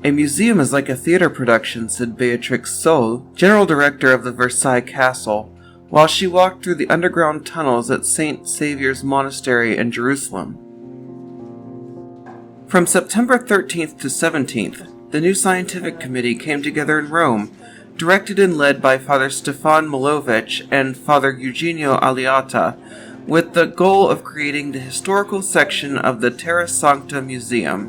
A museum is like a theater production, said Béatrix Saule, general director of the Versailles Castle, while she walked through the underground tunnels at St. Saviour's Monastery in Jerusalem. From September 13th to 17th, the new scientific committee came together in Rome, directed and led by Father Stéphane Milovitch and Father Eugenio Alliata, with the goal of creating the historical section of the Terra Sancta Museum.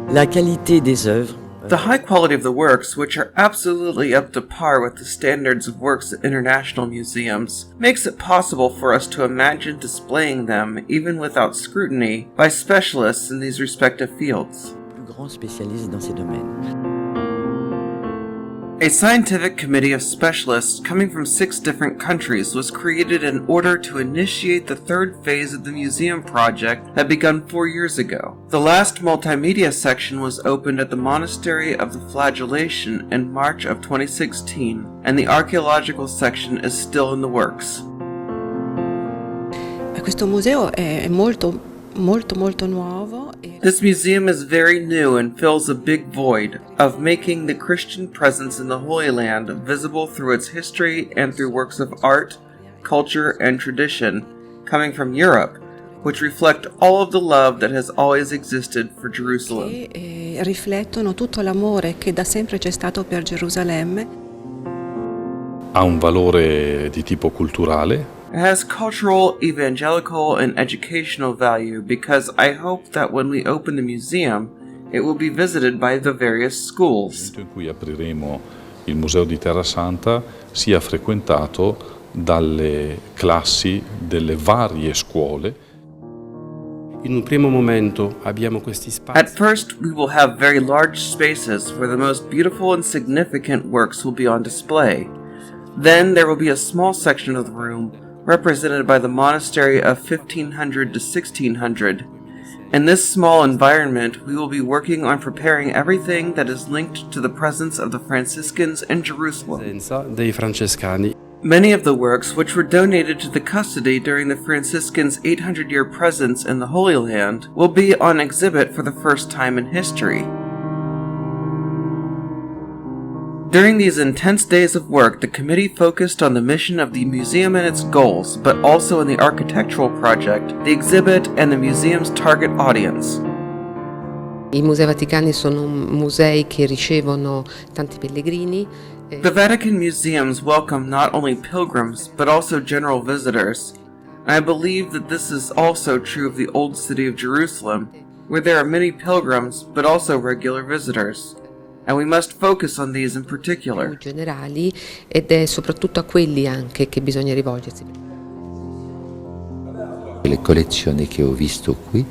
La qualité des œuvres. The high quality of the works, which are absolutely up to par with the standards of works at international museums, makes it possible for us to imagine displaying them, even without scrutiny, by specialists in these respective fields. Plus grands spécialistes dans ces domaines. A scientific committee of specialists coming from 6 different countries was created in order to initiate the third phase of the museum project that began 4 years ago. The last multimedia section was opened at the Monastery of the Flagellation in March of 2016, and the archaeological section is still in the works. Questo museo è molto nuovo. This museum is very new and fills a big void of making the Christian presence in the Holy Land visible through its history and through works of art, culture, and tradition coming from Europe, which reflect all of the love that has always existed for Jerusalem. Che riflettono tutto l'amore che da sempre c'è stato per Gerusalemme. Ha un valore di tipo culturale. It has cultural, evangelical, and educational value because I hope that when we open the museum, it will be visited by the various schools. Il momento in cui apriremo il Museo di Terra Santa sia frequentato dalle classi delle varie scuole. In un primo momento abbiamo questi spazi. At first, we will have very large spaces where the most beautiful and significant works will be on display. Then there will be a small section of the room represented by the monastery of 1500 to 1600. In this small environment, we will be working on preparing everything that is linked to the presence of the Franciscans in Jerusalem. Dei francescani. Many of the works, which were donated to the custody during the Franciscans' 800-year presence in the Holy Land, will be on exhibit for the first time in history. During these intense days of work, the committee focused on the mission of the museum and its goals, but also in the architectural project, the exhibit, and the museum's target audience. I Musei Vaticani sono musei che ricevono tanti pellegrini. The Vatican museums welcome not only pilgrims, but also general visitors. And I believe that this is also true of the old city of Jerusalem, where there are many pilgrims, but also regular visitors. And we must focus on these in particular. Generali, ed è soprattutto a quelli anche che bisogna rivolgersi. Le collezioni che ho visto qui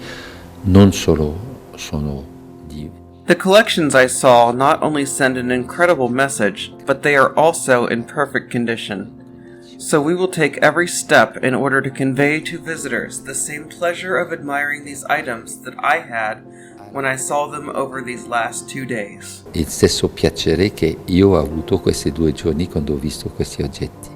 non solo sono di... The collections I saw not only send an incredible message, but they are also in perfect condition. So we will take every step in order to convey to visitors the same pleasure of admiring these items that I had when I saw them over these last 2 days. Il stesso piacere che io ho avuto questi 2 giorni quando ho visto questi oggetti.